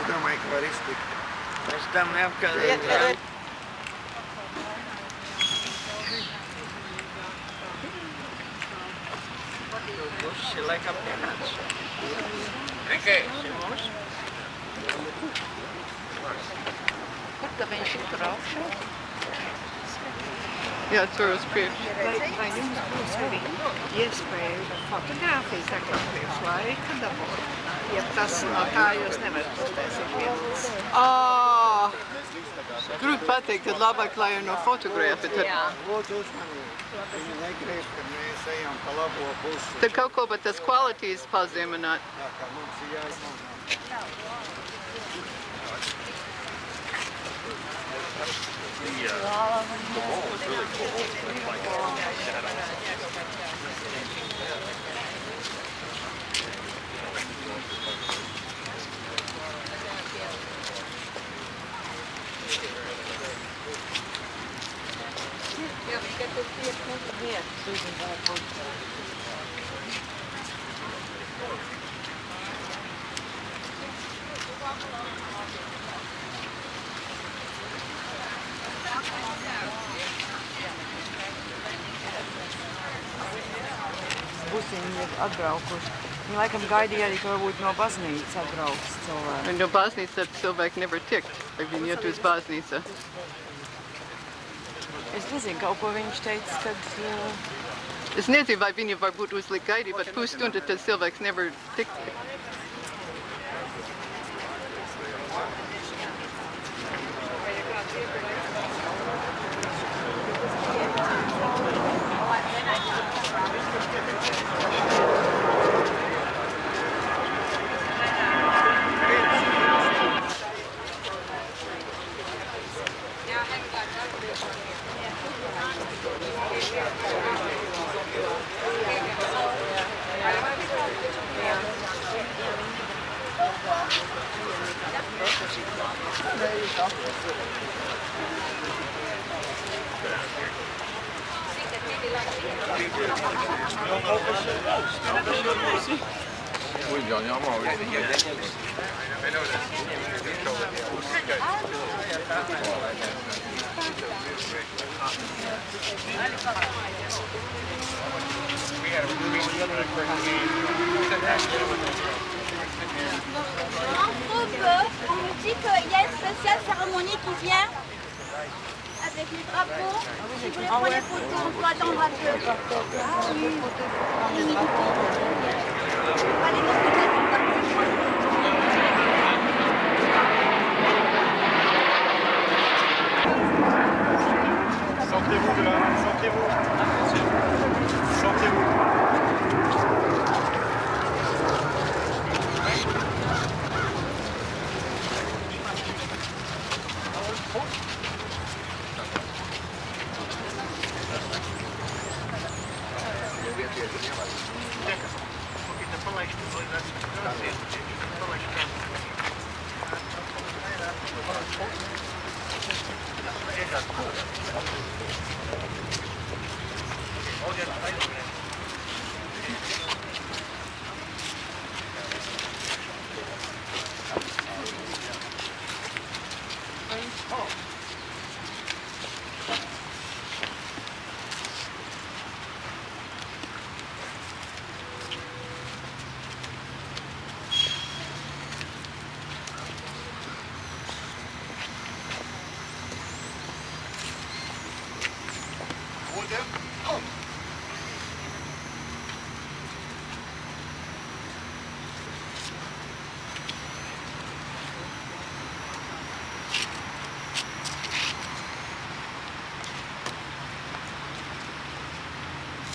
domāju, ka var iztikt. Mēs tam neapkārt. Šī laikam pienāc. Tikai šī mums. Kur tad viņš ir tur augšā? Jā, tur uz priekšu. Vai jums būs arī iespēja fotogrāfijas tagad priekš laika dabūt? Ja tas no tā jūs nevarat uztaisīt vienas. Grūti pateikt, tad labāk, lai ir no fotogrāfija. Jā. Lūdzu uzmanību. Viņi negrib, ka mēs ejam pa labo pusi. Tad kaut ko pat tas kvalitātes pazemināt. Jā, kā mums ir jāizmanā. The wall was really cool. It's like shadows. lietas uzzina puikas. Busiņi ir atbraukuši. Viņi laikam gaidīja arī, ka varbūt no baznīcas atbrauks cilvēki. No baznīca cilvēki nevar tikt, vai viņi iet uz baznīcu. Es nezinu, kaut ko viņš teica, kad... Es nezinu, vai viņi varbūt uzliek gaidīt, bet pusstundu tas cilvēks nevar tikt. On me dit qu'il y a une spéciale cérémonie qui vient avec les drapeaux. Si vous voulez prendre les photos, on peut attendre un peu. Ah oui. Allez, de ce côté, c'est parti. Sortez-vous de là, sortez-vous. Sortez-vous.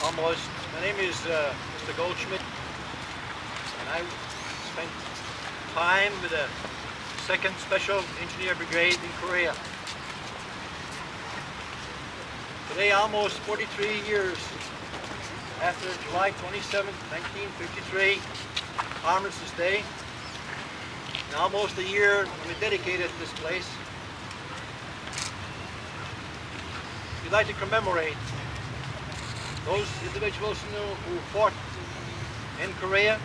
Almost. My name is Mr. Goldschmidt, and I spent time with the 2nd Special Engineer Brigade in Korea. Today, almost 43 years after July 27, 1953, Armistice Day, and almost a year when we dedicated this place, we'd like to commemorate those individuals who fought in Korea,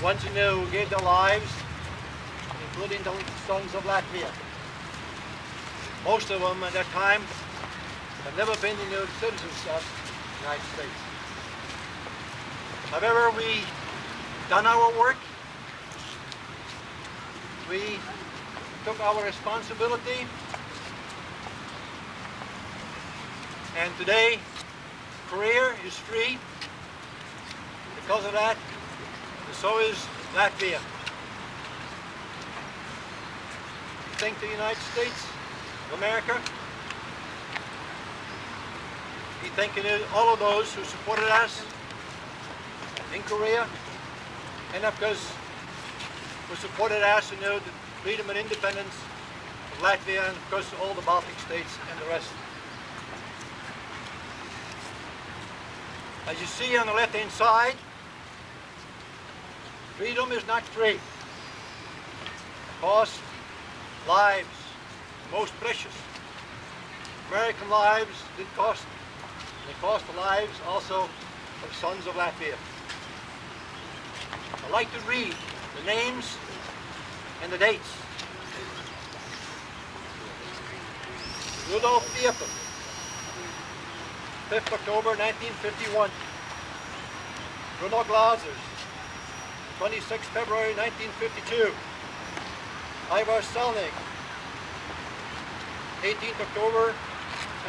ones who gave their lives, including the sons of Latvia. Most of them at that time have never been citizens of the United States. However, we done our work. We took our responsibility. And today, Korea is free. Because of that, and so is Latvia. We thank the United States of America. We thank all of those who supported us in Korea, and of course, who supported us in the freedom and independence of Latvia, and of course, all the Baltic states and the rest. As you see on the left-hand side, freedom is not free. Cost lives, most precious. American lives didn't cost. They cost the lives also of sons of Latvia. I'd like to read the names and the dates. Rudolf Diepen, 5th October 1951. Bruno Glazers, 26th February 1952. Ivar Salnik, 18th October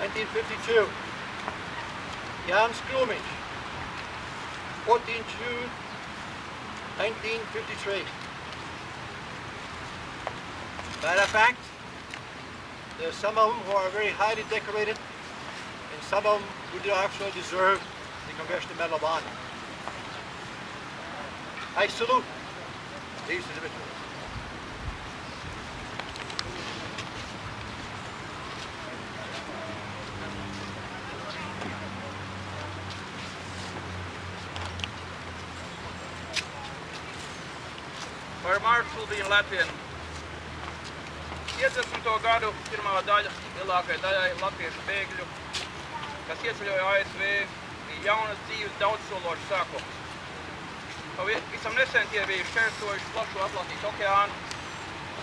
1952. Jan Skrumich, 14th June 1953. Matter of fact, there's some of them who are very highly decorated, and some of them who do actually deserve the Congressional Medal of Honor. I salute these individuals. Par Mārsūdīnu Latviju. 50. gadu pirmā daļa lielākai daļai latviešu bēgļu, kas ieceļoja ASV, bija jaunas dzīves daudzsološs sākums. Visam nesen tie bija šķērsojuši plašu Atlantijas okeānu,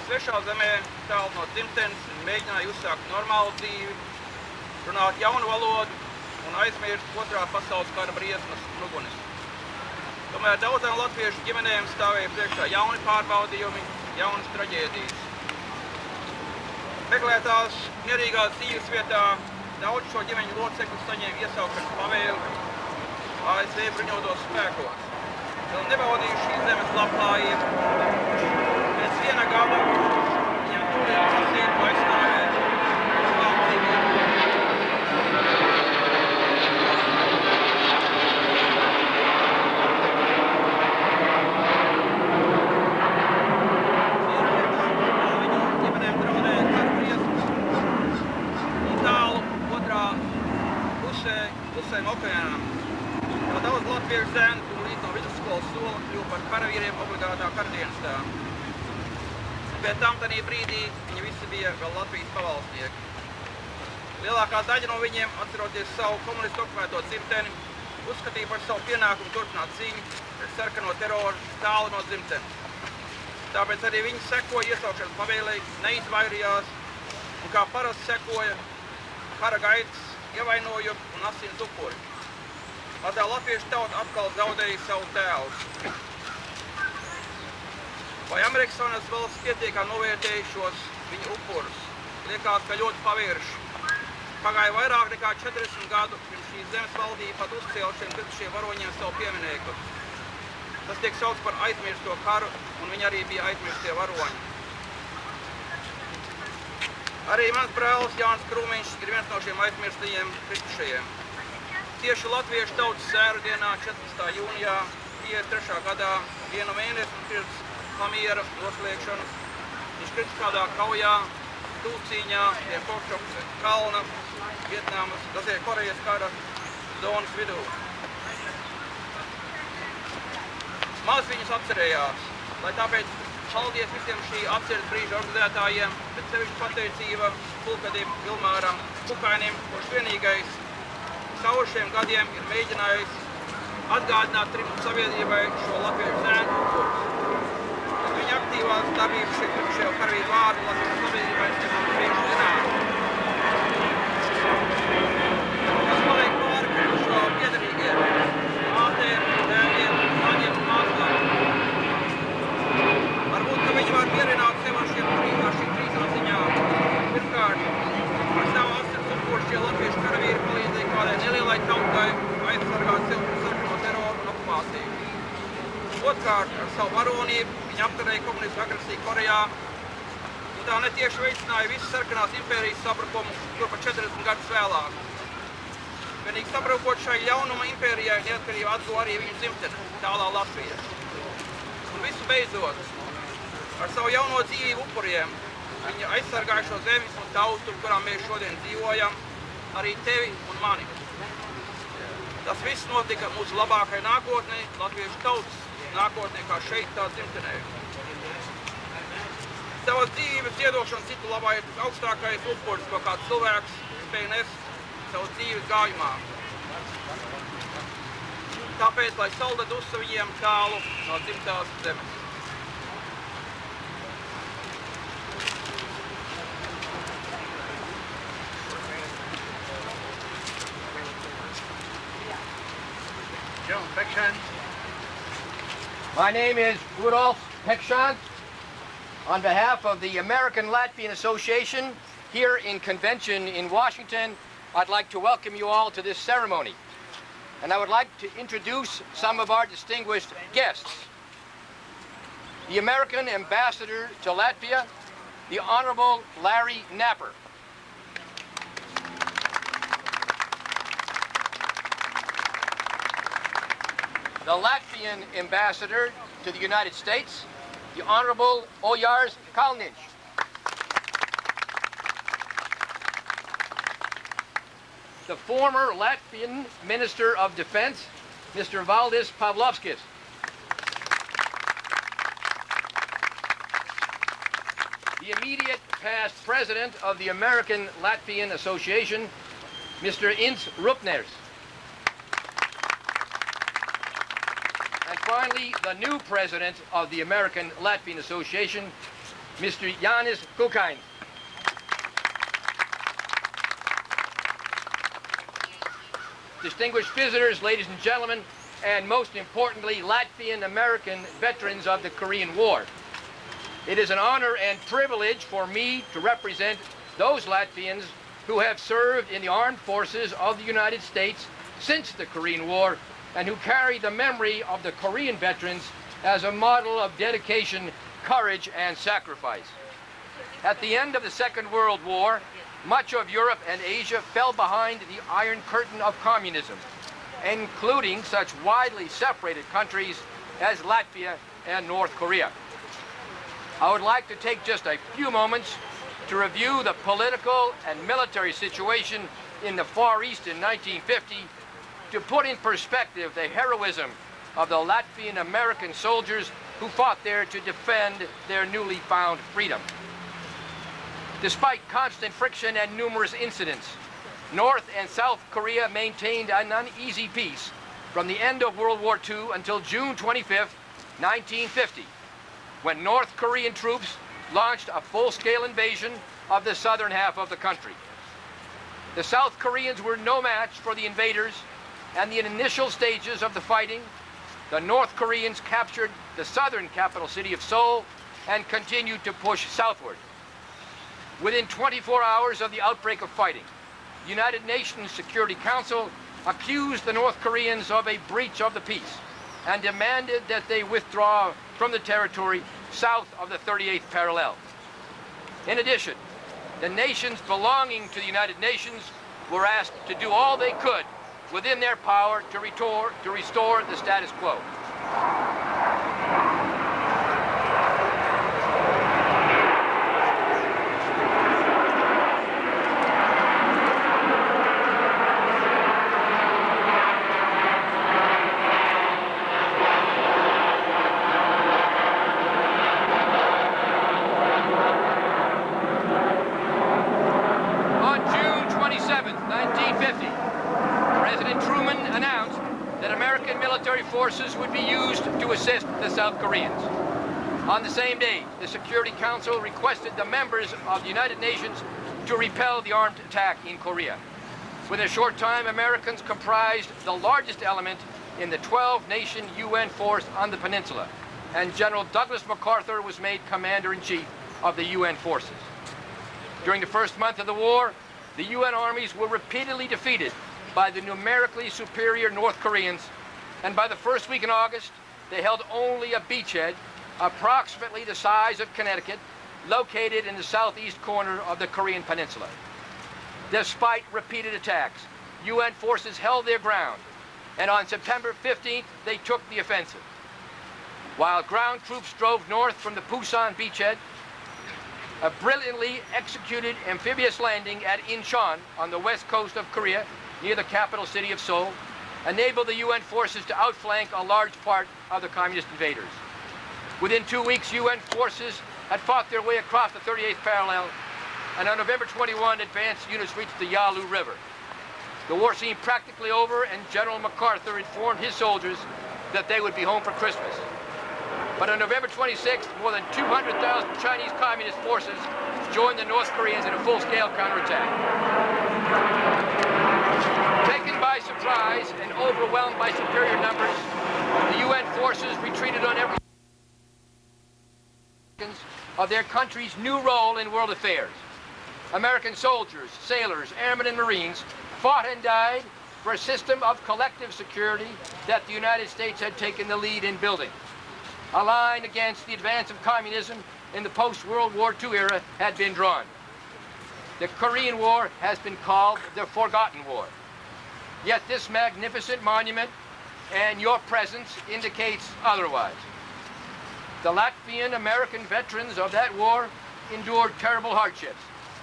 svešā zemē tālu no dzimtenes un mēģināja uzsākt normālu dzīvi, runāt jaunu valodu un aizmirst otrā pasaules kara briesmas un ugunis. Tomēr daudzām latviešu ģimenēm stāvēja priekšā jauni pārbaudījumi, jaunas traģēdijas. Meklētās mierīgās dzīves vietā daudz šo ģimeņu locekļu saņēma iesaukšanas pavēli ASV bruņotos spēkos. Vēl nebaudījuši šīs zemes labklājību. Pēc viena gada viņam tūlīt sasītu aizstāvēt savu dzīvību. Okeānam. Jau daudz latviešu zēnu tūlīt no vidusskolas sola kļuva par karavīriem obligātā karadienestā. Pēc tam tanī brīdī viņi visi bija vēl Latvijas pavalsnieki. Lielākā daļa no viņiem, atceroties savu komunistu okupēto dzimteni, uzskatīja par savu pienākumu turpināt cīņu pret sarkano teroru tālu no dzimtenes. Tāpēc arī viņi sekoja iesaukšanas pavēlei, neizvairījās un kā parasti sekoja kara gaitas, ievainojumi un asins upuri. Tā latviešu tauta atkal zaudēja savu tēvu. Vai Amerikas valsts pietiekā novērtēja šos viņu upurus? Liekas, ka ļoti pavirši. Pagāja vairāk nekā 40 gadu, pirms šīs zemes valdība pat uzcēla šiem kritušiem varoņiem savu pieminieku. Tas tiek saukts par aizmirsto karu, un viņi arī bija aizmirstie varoņi. Arī mans brālis Jānis Krūmiņš ir viens no šiem aizmirstajiem kritušajiem. Tieši latviešu tautas sēru dienā 14. jūnijā 53. gadā vienu mēnesi pirms pamiera noslēgšanas viņš kritis kādā kaujā, tūcīņā pie Kokšoka kalna, Vietnamas, Korejas Kara zonas vidū. Maz viņus atcerējās, lai tāpēc paldies visiem šī atceres brīža organizētājiem, bet sevišķi pateicība pulkadim Vilmāram Kukainim, kurš vienīgais caur šiem gadiem ir mēģinājis atgādināt trimdu sabiedrībai šo latviešu zēnu upurus. Viņa aktīvās darbības šie Karavīru vārdu latviešu sabiedrībai nebūtu bijuši zināmi. Kas paliek pāri kritušo piedarīgiem, mātēm, tēviem, maņiem un māsām. Varbūt, ka viņi var pierināt sev ar šīm trīs atziņām. Pirmkārt, ar savu atceres upuru šie latviešu karavīri palīdzēja kādai nelielai tautai aizsargāt sev pret sarkano teroru un okupāciju. Otrkārt, ar savu varonību viņi apturēja komunistu agresiju Korejā, un tā netieši veicināja visu sarkanās impērijas sabrukumu, tur pa 40 gadus vēlāk. Vienīgi sabrukot šai jaunuma impērijai neatkarību atguva arī viņu dzimtene, tālā Latvija. Un visu beidzot, ar savu jauno dzīvību upuriem viņi aizsargāja šo zemes un tautu, kurām mēs šodien dzīvojam, arī tevi un mani. Tas viss notika mūsu labākai nākotnē, latviešu tautas nākotnē, kā šeit tā dzimtenē. Savas dzīves iedošana citu labā ir augstākais upuris, ko kāds cilvēks spēj nest savas dzīves gājumā. Tāpēc, lai salda dusa viņiem tālu no dzimtās zemes. My name is Rudolf Peksens. On behalf of the American Latvian Association here in convention in Washington, I'd like to welcome you all to this ceremony. And I would like to introduce some of our distinguished guests. The American Ambassador to Latvia, the Honorable Larry Napper. The Latvian Ambassador to the United States, the Honorable Ojārs Kalniņš. The former Latvian Minister of Defense, Mr. Valdis Pavlovskis. The immediate past president of the American Latvian Association, Mr. Ints Rupners. And finally, the new president of the American Latvian Association, Mr. Jānis Kukainis. Distinguished visitors, ladies and gentlemen, and most importantly, Latvian-American veterans of the Korean War. It is an honor and privilege for me to represent those Latvians who have served in the armed forces of the United States since the Korean War and who carry the memory of the Korean veterans as a model of dedication, courage, and sacrifice. At the end of the Second World War, much of Europe and Asia fell behind the Iron Curtain of communism, including such widely separated countries as Latvia and North Korea. I would like to take just a few moments to review the political and military situation in the Far East in 1950 to put in perspective the heroism of the Latvian American soldiers who fought there to defend their newly found freedom. Despite constant friction and numerous incidents, North and South Korea maintained an uneasy peace from the end of World War II until June 25, 1950, when North Korean troops launched a full-scale invasion of the southern half of the country. The South Koreans were no match for the invaders, and in the initial stages of the fighting, the North Koreans captured the southern capital city of Seoul and continued to push southward. Within 24 hours of the outbreak of fighting, the United Nations Security Council accused the North Koreans of a breach of the peace and demanded that they withdraw from the territory south of the 38th parallel. In addition, the nations belonging to the United Nations were asked to do all they could within their power to restore the status quo. Forces would be used to assist the South Koreans. On the same day, the Security Council requested the members of the United Nations to repel the armed attack in Korea. Within a short time, Americans comprised the largest element in the 12-nation UN force on the peninsula, and General Douglas MacArthur was made Commander-in-Chief of the UN forces. During the first month of the war, the UN armies were repeatedly defeated by the numerically superior North Koreans, and by the first week in August, they held only a beachhead approximately the size of Connecticut, located in the southeast corner of the Korean peninsula. Despite repeated attacks, UN forces held their ground, and on September 15th, they took the offensive. While ground troops drove north from the Pusan beachhead, a brilliantly executed amphibious landing at Incheon on the west coast of Korea, near the capital city of Seoul, enabled the UN forces to outflank a large part of the communist invaders. Within 2 weeks, UN forces had fought their way across the 38th parallel, and on November 21, advanced units reached the Yalu River. The war seemed practically over, and General MacArthur informed his soldiers that they would be home for Christmas. But on November 26th, more than 200,000 Chinese Communist forces joined the North Koreans in a full-scale counterattack. Taken by surprise and overwhelmed by superior numbers, the UN forces retreated on every of their country's new role in world affairs. American soldiers, sailors, airmen, and Marines fought and died for a system of collective security that the United States had taken the lead in building. A line against the advance of communism in the post-World War II era had been drawn. The Korean War has been called the Forgotten War. Yet this magnificent monument and your presence indicates otherwise. The Latvian American veterans of that war endured terrible hardships,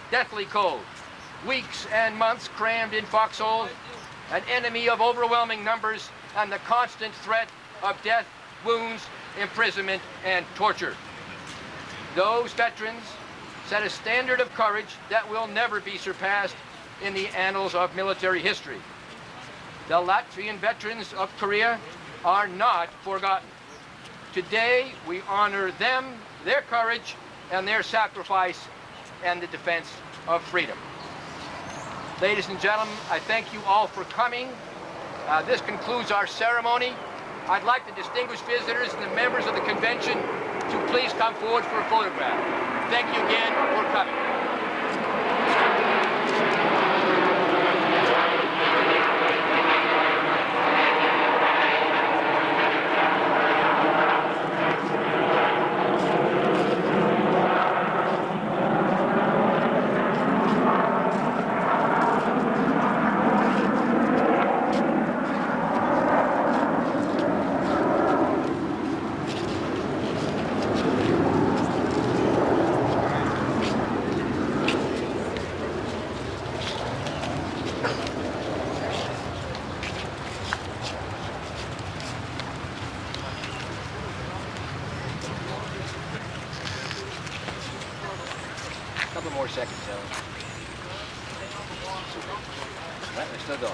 deathly cold, weeks and months crammed in foxholes, an enemy of overwhelming numbers, and the constant threat of death, wounds, imprisonment, and torture. Those veterans set a standard of courage that will never be surpassed in the annals of military history. The Latvian veterans of Korea are not forgotten. Today, we honor them, their courage, and their sacrifice and the defense of freedom. Ladies and gentlemen, I thank you all for coming. This concludes our ceremony. I'd like the distinguished visitors and the members of the convention to please come forward for a photograph. Thank you again for coming. Couple more seconds, Ellen. Right, we're still going.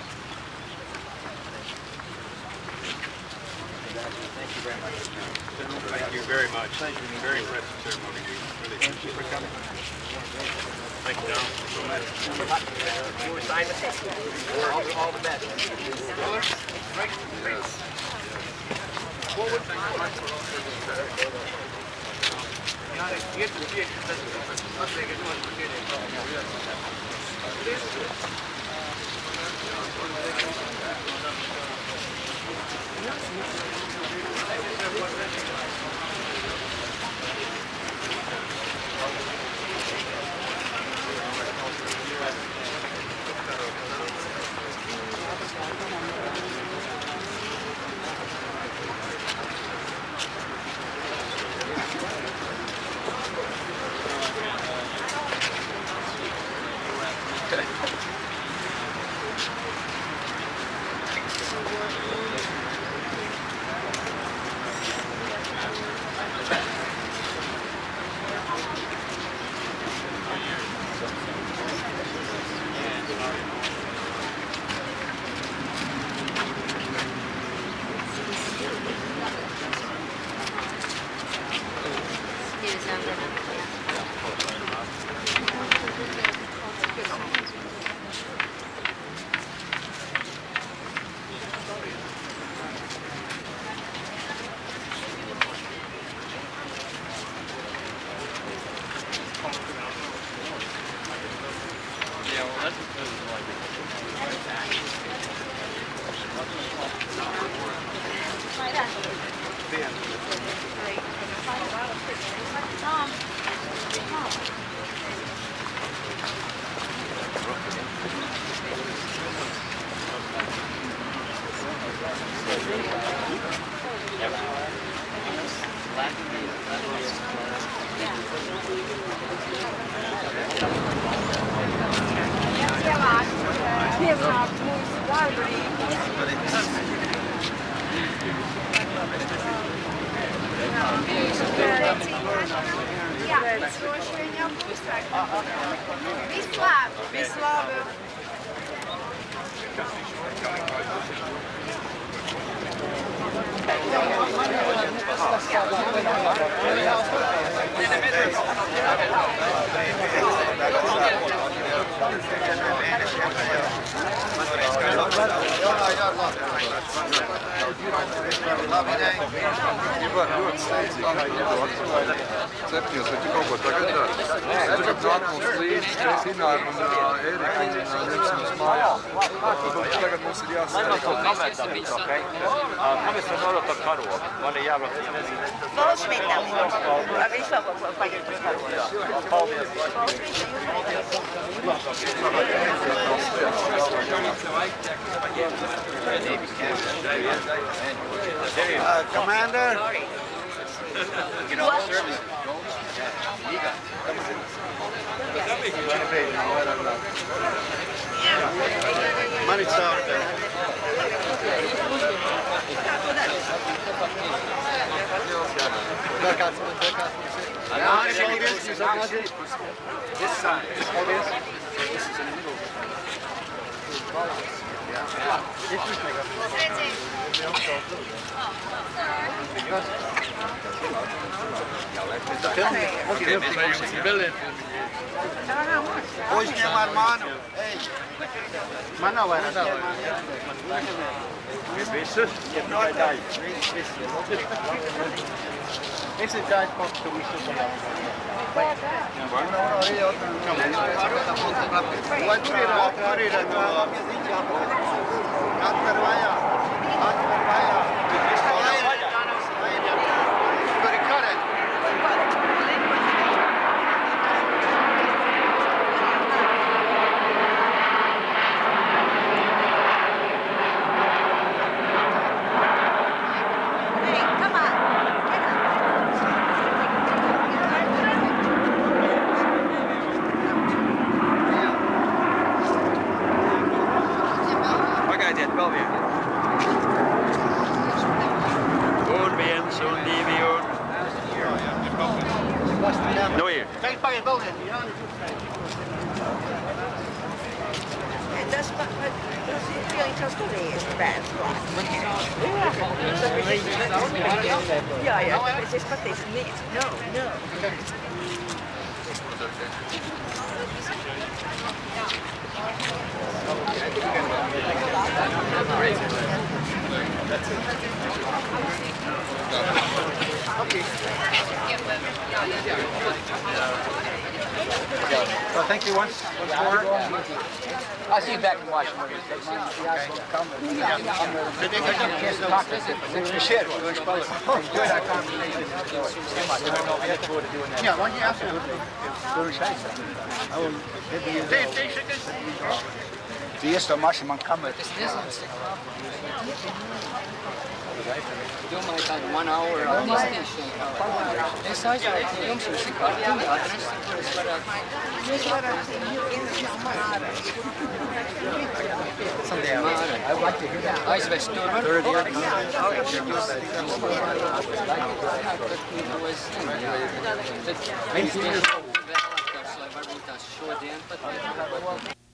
Thank you very much. Thank you very much. Very impressive ceremony. Really thank you for coming. Thank you, Don. You were signed the paper. All the best. Ja. Kāpēc? Droši vien jau būs tā. Visu labu! Visu labi! Ļoti steidzīgi. Septiņos, vai tu kaut ko tagad dari? Tagad nāk mums līdzi Ināra un Ērika un ņemsim uz mājām. Tagad mums ir jāsaka. Kāpēc var norot ar karogu? Man ir jābrauc, es nezinu. Bolšvitam. Viņš vēl pagaid uz karogu. Paldies. Commander. Money out there. This side. This is in the middle. Uzņem ar manu. Man nav vairāk. Visus? Esse gás pode ser muito bom. Nu ir. Tas ir pieliekās Korejas bērns klāt. Jā, tāpēc es pateicu, no. Well, thank you once more. I'll see you back in Washington. Yeah, one year after. Die eerste marsje man kamer. Domāju, tādu 1 hour attīstīšanu. Es aizvērtu jums uz tik kārtīgi adresi, kur es varētu... Aizvest tur var? Tad varbūt tās šodien pat...